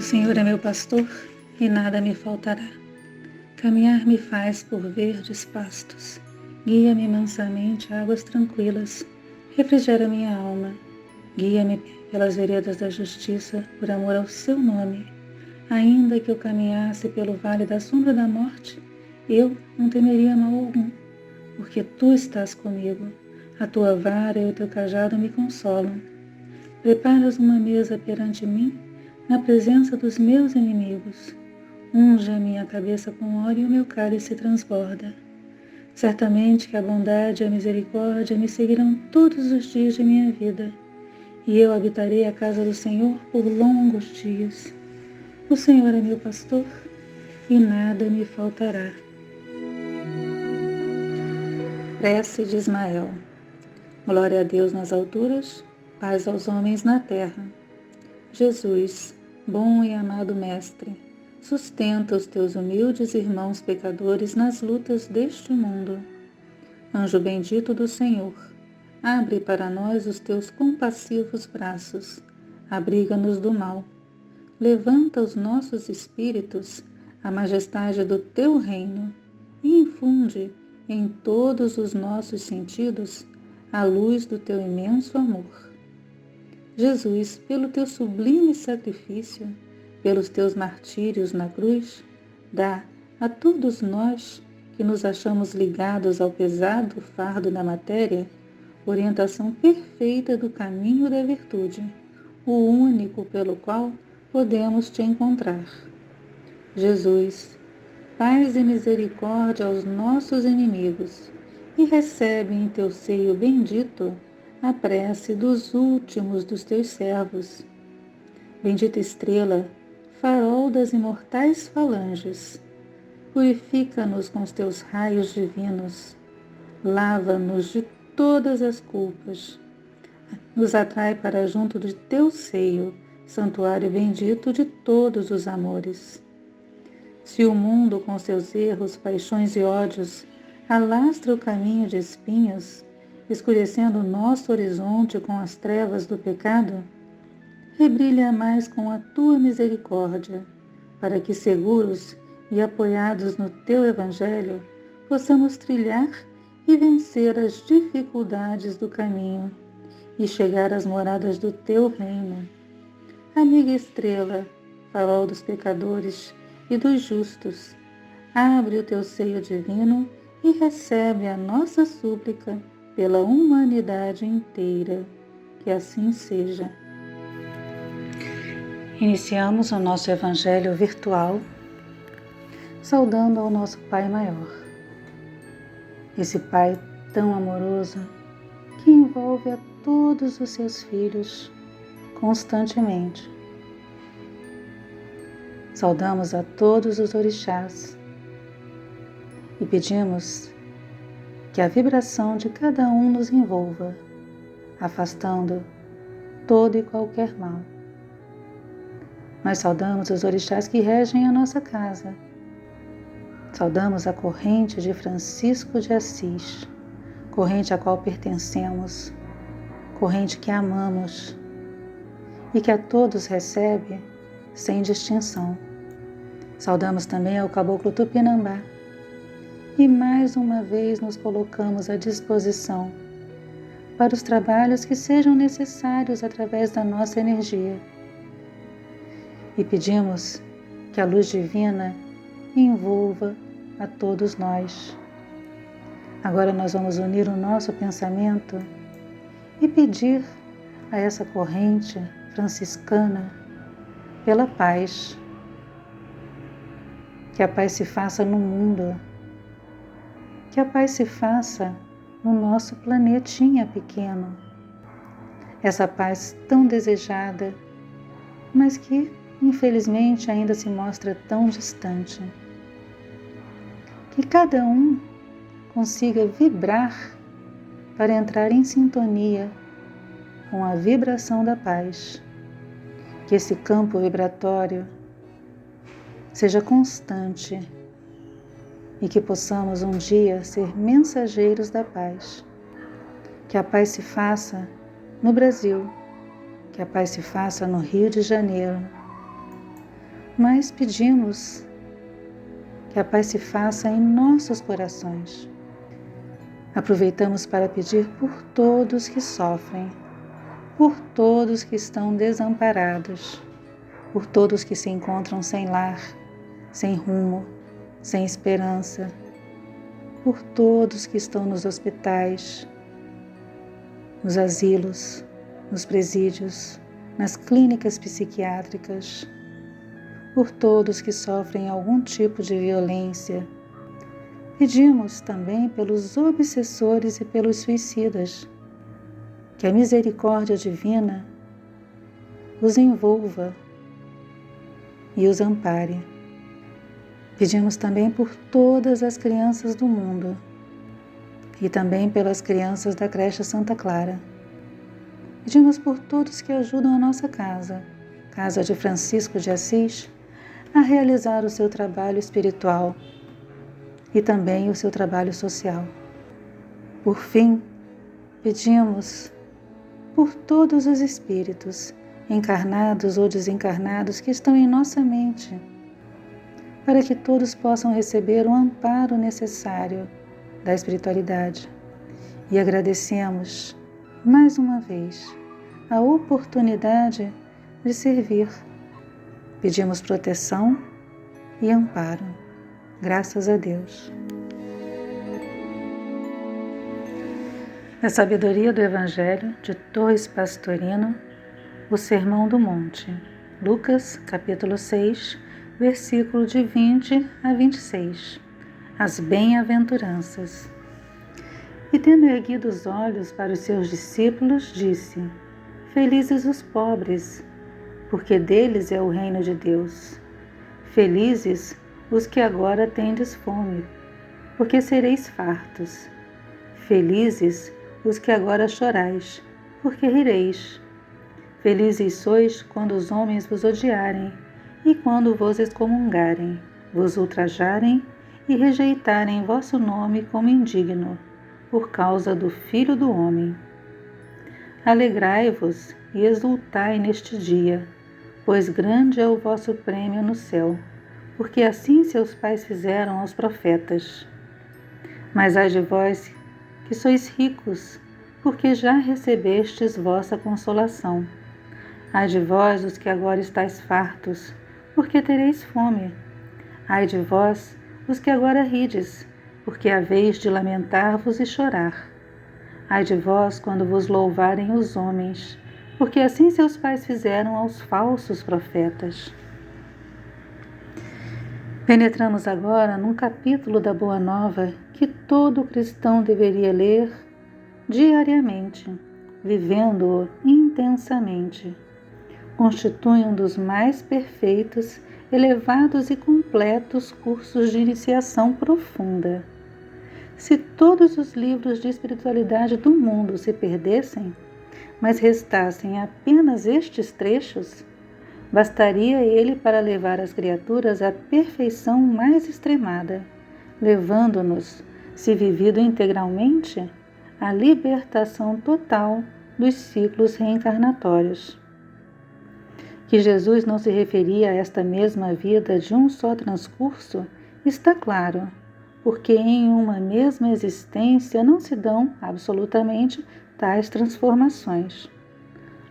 Senhor é meu pastor e nada me faltará. Caminhar me faz por verdes pastos. Guia-me mansamente a águas tranquilas. Refrigera minha alma. Guia-me pelas veredas da justiça, por amor ao seu nome. Ainda que eu caminhasse pelo vale da sombra da morte, eu não temeria mal algum, porque tu estás comigo. A tua vara e o teu cajado me consolam. Preparas uma mesa perante mim, na presença dos meus inimigos. Unge a minha cabeça com óleo e o meu cálice transborda. Certamente que a bondade e a misericórdia me seguirão todos os dias de minha vida, e eu habitarei a casa do Senhor por longos dias. O Senhor é meu pastor, e nada me faltará. Prece de Ismael. Glória a Deus nas alturas, paz aos homens na terra. Jesus, bom e amado Mestre, sustenta os teus humildes irmãos pecadores nas lutas deste mundo. Anjo bendito do Senhor, abre para nós os teus compassivos braços, abriga-nos do mal. Levanta os nossos espíritos à majestade do teu reino e infunde em todos os nossos sentidos a luz do teu imenso amor. Jesus, pelo teu sublime sacrifício, pelos teus martírios na cruz, dá a todos nós que nos achamos ligados ao pesado fardo da matéria, orientação perfeita do caminho da virtude, o único pelo qual podemos te encontrar. Jesus, paz e misericórdia aos nossos inimigos, e recebe em teu seio bendito a prece dos últimos dos teus servos. Bendita estrela, farol das imortais falanges, purifica-nos com os teus raios divinos, lava-nos de todas as culpas, nos atrai para junto de teu seio, santuário bendito de todos os amores. Se o mundo com seus erros, paixões e ódios alastra o caminho de espinhos, escurecendo o nosso horizonte com as trevas do pecado, rebrilha mais com a tua misericórdia, para que seguros e apoiados no teu Evangelho, possamos trilhar e vencer as dificuldades do caminho e chegar às moradas do teu reino. Amiga estrela, farol dos pecadores e dos justos, abre o teu seio divino e recebe a nossa súplica pela humanidade inteira. Que assim seja. Iniciamos o nosso Evangelho virtual saudando ao nosso Pai Maior. Esse Pai tão amoroso que envolve a todos os seus filhos constantemente. Saudamos a todos os orixás e pedimos que a vibração de cada um nos envolva, afastando todo e qualquer mal. Nós saudamos os orixás que regem a nossa casa. Saudamos a corrente de Francisco de Assis, corrente à qual pertencemos, corrente que amamos e que a todos recebe sem distinção. Saudamos também ao Caboclo Tupinambá e mais uma vez nos colocamos à disposição para os trabalhos que sejam necessários através da nossa energia. E pedimos que a luz divina envolva a todos nós. Agora nós vamos unir o nosso pensamento e pedir a essa corrente franciscana pela paz. Que a paz se faça no mundo, que a paz se faça no nosso planetinha pequeno. Essa paz tão desejada, mas que infelizmente ainda se mostra tão distante. Que cada um consiga vibrar para entrar em sintonia com a vibração da paz. Que esse campo vibratório seja constante e que possamos um dia ser mensageiros da paz. Que a paz se faça no Brasil, que a paz se faça no Rio de Janeiro, mas pedimos que a paz se faça em nossos corações. Aproveitamos para pedir por todos que sofrem, por todos que estão desamparados, por todos que se encontram sem lar, sem rumo, sem esperança, por todos que estão nos hospitais, nos asilos, nos presídios, nas clínicas psiquiátricas, por todos que sofrem algum tipo de violência. Pedimos também pelos obsessores e pelos suicidas, que a misericórdia divina os envolva e os ampare. Pedimos também por todas as crianças do mundo e também pelas crianças da creche Santa Clara. Pedimos por todos que ajudam a nossa casa de Francisco de Assis, a realizar o seu trabalho espiritual e também o seu trabalho social. Por fim, pedimos por todos os espíritos, encarnados ou desencarnados, que estão em nossa mente, para que todos possam receber o amparo necessário da espiritualidade. E agradecemos, mais uma vez, a oportunidade de servir. Pedimos proteção e amparo. Graças a Deus. A sabedoria do Evangelho de Torres Pastorino, o Sermão do Monte, Lucas, capítulo 6, versículo de 20 a 26. As bem-aventuranças. E tendo erguido os olhos para os seus discípulos, disse: Felizes os pobres, porque deles é o reino de Deus. Felizes os que agora tendes fome, porque sereis fartos. Felizes os que agora chorais, porque rireis. Felizes sois quando os homens vos odiarem, e quando vos excomungarem, vos ultrajarem e rejeitarem vosso nome como indigno, por causa do Filho do Homem. Alegrai-vos e exultai neste dia, pois grande é o vosso prêmio no céu, porque assim seus pais fizeram aos profetas. Mas ai de vós, que sois ricos, porque já recebestes vossa consolação. Ai de vós, os que agora estáis fartos, porque tereis fome. Ai de vós, os que agora rides, porque haveis de lamentar-vos e chorar. Ai de vós, quando vos louvarem os homens, porque assim seus pais fizeram aos falsos profetas. Penetramos agora num capítulo da Boa Nova que todo cristão deveria ler diariamente, vivendo-o intensamente. Constitui um dos mais perfeitos, elevados e completos cursos de iniciação profunda. Se todos os livros de espiritualidade do mundo se perdessem, mas restassem apenas estes trechos, bastaria ele para levar as criaturas à perfeição mais extremada, levando-nos, se vivido integralmente, à libertação total dos ciclos reencarnatórios. Que Jesus não se referia a esta mesma vida de um só transcurso, está claro, porque em uma mesma existência não se dão absolutamente tais transformações.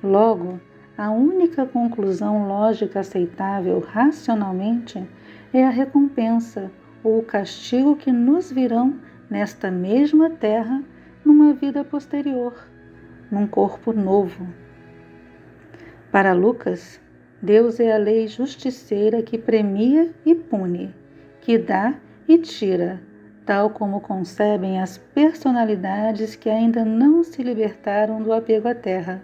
Logo, a única conclusão lógica aceitável racionalmente é a recompensa ou o castigo que nos virão nesta mesma terra numa vida posterior, num corpo novo. Para Lucas, Deus é a lei justiceira que premia e pune, que dá e tira, tal como concebem as personalidades que ainda não se libertaram do apego à terra.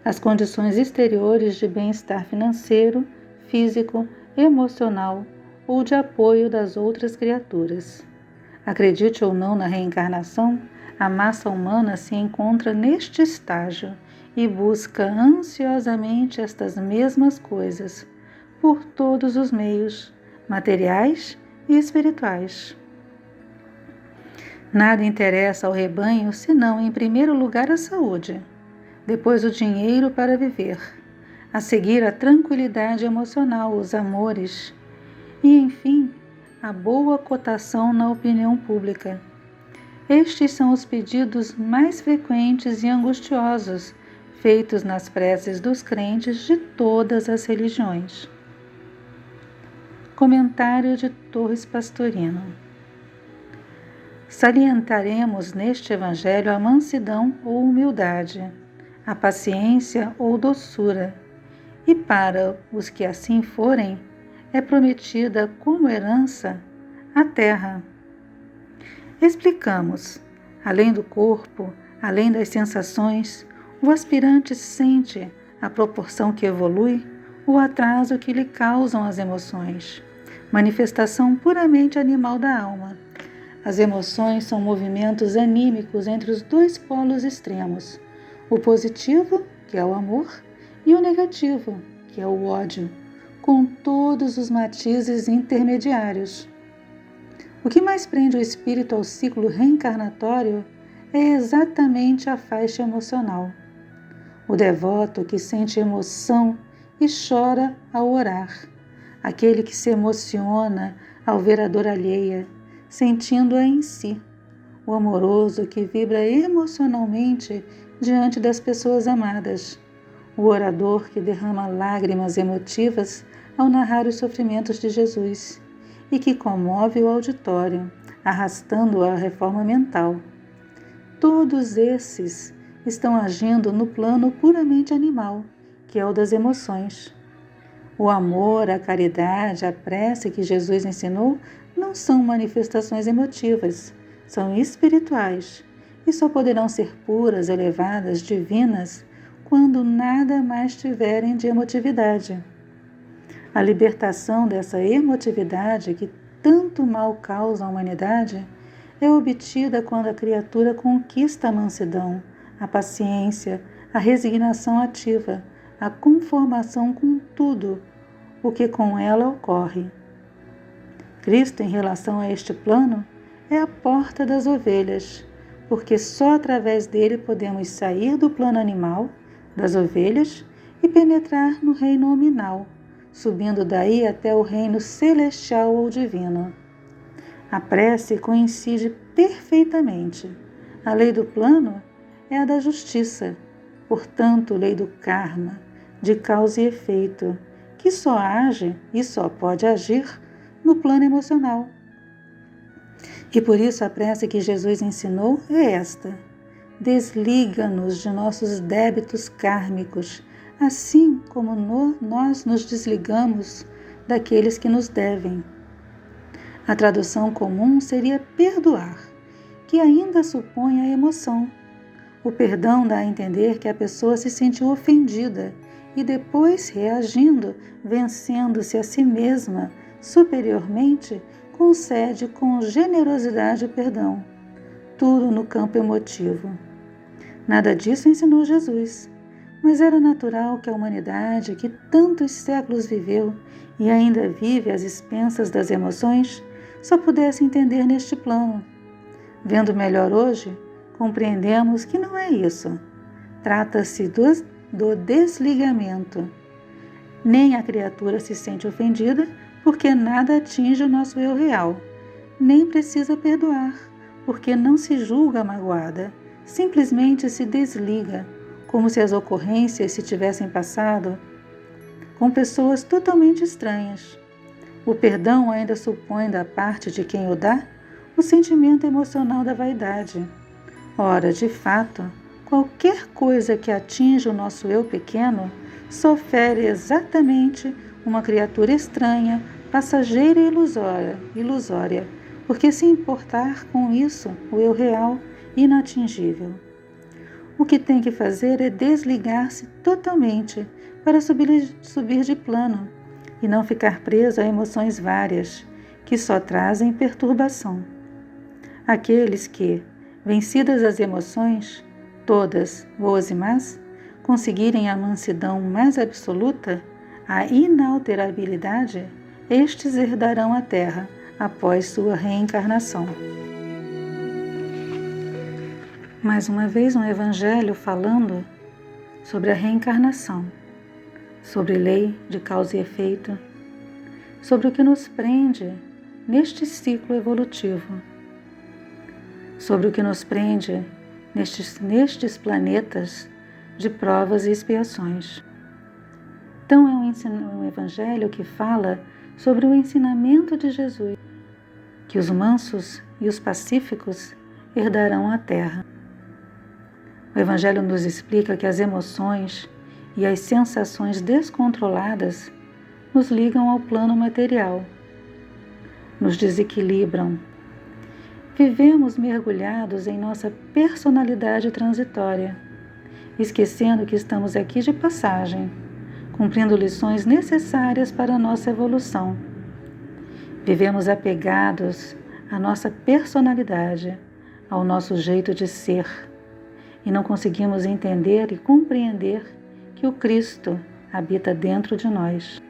As condições exteriores de bem-estar financeiro, físico, emocional ou de apoio das outras criaturas. Acredite ou não na reencarnação, a massa humana se encontra neste estágio e busca ansiosamente estas mesmas coisas, por todos os meios, materiais e espirituais. Nada interessa ao rebanho senão, em primeiro lugar, a saúde, depois o dinheiro para viver, a seguir a tranquilidade emocional, os amores e, enfim, a boa cotação na opinião pública. Estes são os pedidos mais frequentes e angustiosos feitos nas preces dos crentes de todas as religiões. Comentário de Torres Pastorino. Salientaremos neste Evangelho a mansidão ou humildade, a paciência ou doçura, e para os que assim forem, é prometida como herança a terra. Explicamos, além do corpo, além das sensações, o aspirante sente, à proporção que evolui, o atraso que lhe causam as emoções, manifestação puramente animal da alma. As emoções são movimentos anímicos entre os dois polos extremos, o positivo, que é o amor, e o negativo, que é o ódio, com todos os matizes intermediários. O que mais prende o espírito ao ciclo reencarnatório é exatamente a faixa emocional. O devoto que sente emoção e chora ao orar, aquele que se emociona ao ver a dor alheia, sentindo-a em si, o amoroso que vibra emocionalmente diante das pessoas amadas, o orador que derrama lágrimas emotivas ao narrar os sofrimentos de Jesus e que comove o auditório, arrastando-o à reforma mental. Todos esses estão agindo no plano puramente animal, que é o das emoções. O amor, a caridade, a prece que Jesus ensinou não são manifestações emotivas, são espirituais e só poderão ser puras, elevadas, divinas, quando nada mais tiverem de emotividade. A libertação dessa emotividade que tanto mal causa à humanidade é obtida quando a criatura conquista a mansidão, a paciência, a resignação ativa, a conformação com tudo o que com ela ocorre. Cristo, em relação a este plano, é a porta das ovelhas, porque só através dele podemos sair do plano animal, das ovelhas, e penetrar no reino nominal, subindo daí até o reino celestial ou divino. A prece coincide perfeitamente. A lei do plano é a da justiça, portanto, lei do karma, de causa e efeito, que só age e só pode agir no plano emocional. E por isso a prece que Jesus ensinou é esta: desliga-nos de nossos débitos kármicos, assim como nós nos desligamos daqueles que nos devem. A tradução comum seria perdoar, que ainda supõe a emoção. O perdão dá a entender que a pessoa se sentiu ofendida e depois, reagindo, vencendo-se a si mesma superiormente, concede com generosidade o perdão. Tudo no campo emotivo. Nada disso ensinou Jesus, mas era natural que a humanidade, que tantos séculos viveu e ainda vive às expensas das emoções, só pudesse entender neste plano. Vendo melhor hoje, compreendemos que não é isso. Trata-se do desligamento. Nem a criatura se sente ofendida, porque nada atinge o nosso eu real. Nem precisa perdoar, porque não se julga magoada. Simplesmente se desliga, como se as ocorrências se tivessem passado com pessoas totalmente estranhas. O perdão ainda supõe da parte de quem o dá o sentimento emocional da vaidade. Ora, de fato, qualquer coisa que atinja o nosso eu pequeno só fere exatamente uma criatura estranha, passageira e ilusória, porque se importar com isso, o eu real, inatingível. O que tem que fazer é desligar-se totalmente para subir de plano e não ficar preso a emoções várias, que só trazem perturbação. Aqueles que, vencidas as emoções, todas, boas e más, conseguirem a mansidão mais absoluta, a inalterabilidade, estes herdarão a terra após sua reencarnação. Mais uma vez um evangelho falando sobre a reencarnação, sobre lei de causa e efeito, sobre o que nos prende neste ciclo evolutivo, sobre o que nos prende nestes planetas de provas e expiações. Então é um evangelho que fala sobre o ensinamento de Jesus, que os mansos e os pacíficos herdarão a terra. O evangelho nos explica que as emoções e as sensações descontroladas nos ligam ao plano material, nos desequilibram. Vivemos mergulhados em nossa personalidade transitória, esquecendo que estamos aqui de passagem, cumprindo lições necessárias para a nossa evolução. Vivemos apegados à nossa personalidade, ao nosso jeito de ser, e não conseguimos entender e compreender que o Cristo habita dentro de nós.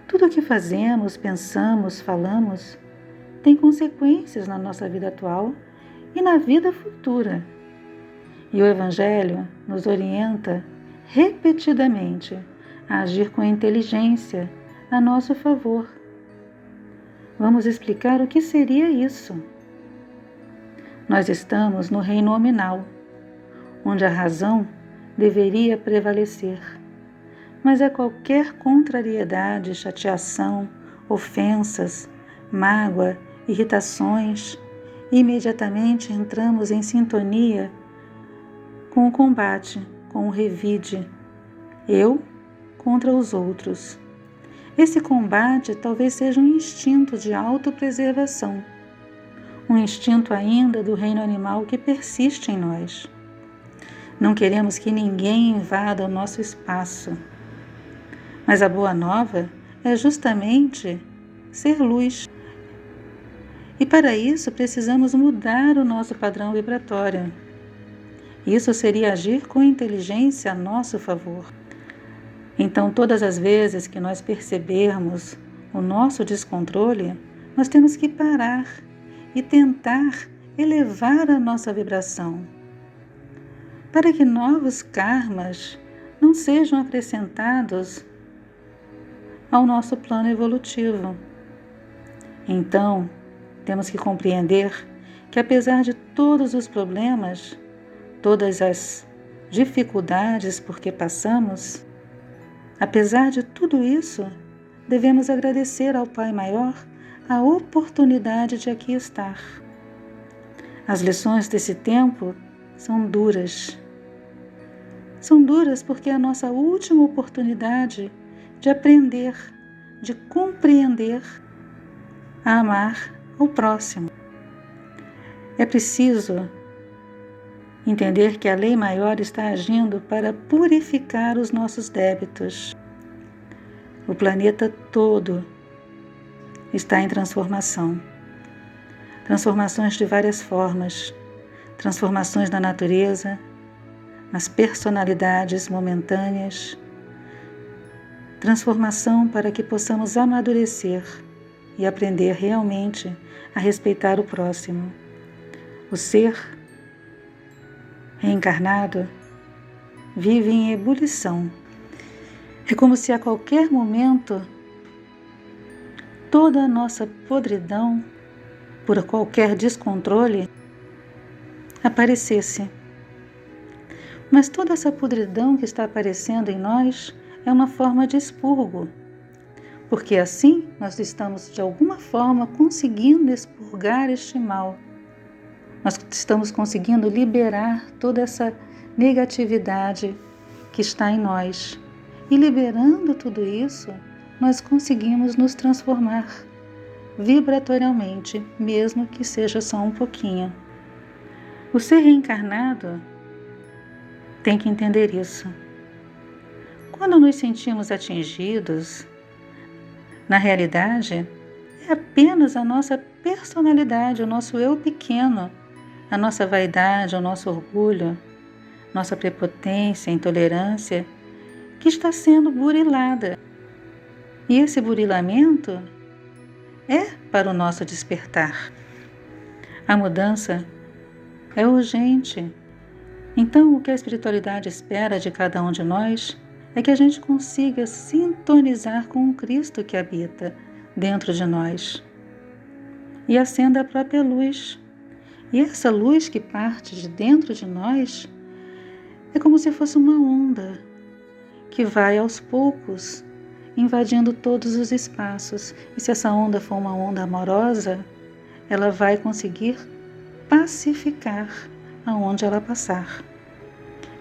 Tudo o que fazemos, pensamos, falamos, tem consequências na nossa vida atual e na vida futura. E o Evangelho nos orienta repetidamente a agir com inteligência a nosso favor. Vamos explicar o que seria isso. Nós estamos no reino nominal, onde a razão deveria prevalecer, mas a qualquer contrariedade, chateação, ofensas, mágoa, irritações, imediatamente entramos em sintonia com o combate, com o revide, eu contra os outros. Esse combate talvez seja um instinto de autopreservação, um instinto ainda do reino animal que persiste em nós. Não queremos que ninguém invada o nosso espaço. Mas a boa nova é justamente ser luz. E para isso precisamos mudar o nosso padrão vibratório. Isso seria agir com inteligência a nosso favor. Então, todas as vezes que nós percebermos o nosso descontrole, nós temos que parar e tentar elevar a nossa vibração, para que novos karmas não sejam acrescentados ao nosso plano evolutivo. Então, temos que compreender que, apesar de todos os problemas, todas as dificuldades por que passamos, apesar de tudo isso, devemos agradecer ao Pai Maior a oportunidade de aqui estar. As lições desse tempo são duras. São duras porque é a nossa última oportunidade de aprender, de compreender, a amar o próximo. É preciso entender que a lei maior está agindo para purificar os nossos débitos. O planeta todo está em transformação. Transformações de várias formas. Transformações na natureza, nas personalidades momentâneas. Transformação para que possamos amadurecer e aprender realmente a respeitar o próximo. O ser reencarnado vive em ebulição. É como se a qualquer momento toda a nossa podridão, por qualquer descontrole, aparecesse. Mas toda essa podridão que está aparecendo em nós é uma forma de expurgo, porque assim nós estamos de alguma forma conseguindo expurgar este mal. Nós estamos conseguindo liberar toda essa negatividade que está em nós. E liberando tudo isso, nós conseguimos nos transformar vibratorialmente, mesmo que seja só um pouquinho. O ser reencarnado tem que entender isso. Quando nos sentimos atingidos, na realidade, é apenas a nossa personalidade, o nosso eu pequeno, a nossa vaidade, o nosso orgulho, nossa prepotência, intolerância, que está sendo burilada. E esse burilamento é para o nosso despertar. A mudança é urgente. Então, o que a espiritualidade espera de cada um de nós é que a gente consiga sintonizar com o Cristo que habita dentro de nós e acenda a própria luz. E essa luz que parte de dentro de nós é como se fosse uma onda que vai aos poucos invadindo todos os espaços. E se essa onda for uma onda amorosa, ela vai conseguir pacificar aonde ela passar.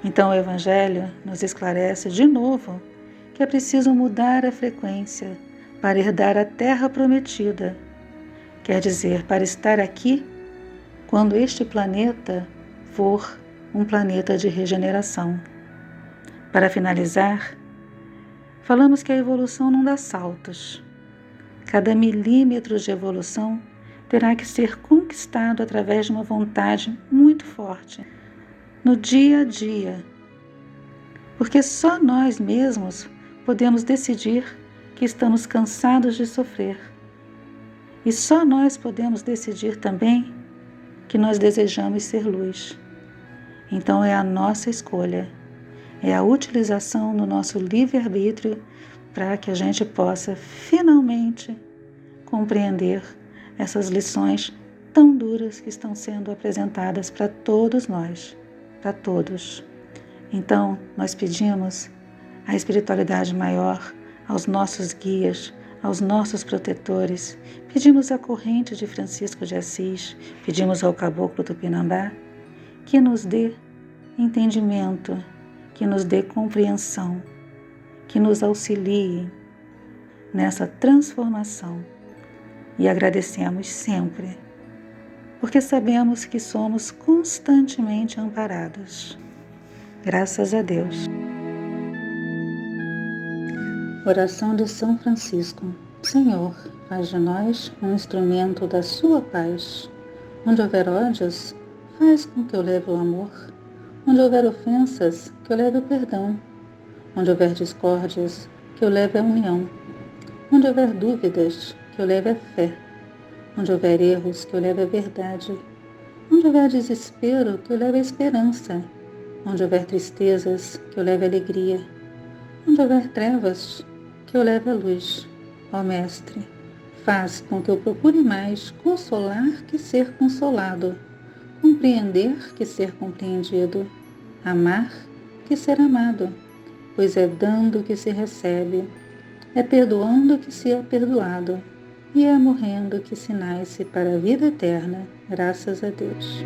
Então o Evangelho nos esclarece de novo que é preciso mudar a frequência para herdar a terra prometida. Quer dizer, para estar aqui quando este planeta for um planeta de regeneração. Para finalizar, falamos que a evolução não dá saltos. Cada milímetro de evolução terá que ser conquistado através de uma vontade muito forte, no dia a dia, porque só nós mesmos podemos decidir que estamos cansados de sofrer. E só nós podemos decidir também que nós desejamos ser luz. Então é a nossa escolha, é a utilização do nosso livre-arbítrio para que a gente possa finalmente compreender essas lições tão duras que estão sendo apresentadas para todos nós, para todos. Então, nós pedimos à espiritualidade maior, aos nossos guias, aos nossos protetores, pedimos à corrente de Francisco de Assis, pedimos ao Caboclo Tupinambá, que nos dê entendimento, que nos dê compreensão, que nos auxilie nessa transformação. E agradecemos sempre, porque sabemos que somos constantemente amparados. Graças a Deus. Oração de São Francisco. Senhor, faz de nós um instrumento da sua paz. Onde houver ódios, faz com que eu leve o amor. Onde houver ofensas, que eu leve o perdão. Onde houver discórdias, que eu leve a união. Onde houver dúvidas, que eu leve a fé. Onde houver erros, que eu leve a verdade. Onde houver desespero, que eu leve a esperança. Onde houver tristezas, que eu leve a alegria. Onde houver trevas, que eu leve a luz. Ó Mestre, faz com que eu procure mais consolar que ser consolado, compreender que ser compreendido, amar que ser amado, pois é dando que se recebe, é perdoando que se é perdoado, e é morrendo que se nasce para a vida eterna, graças a Deus.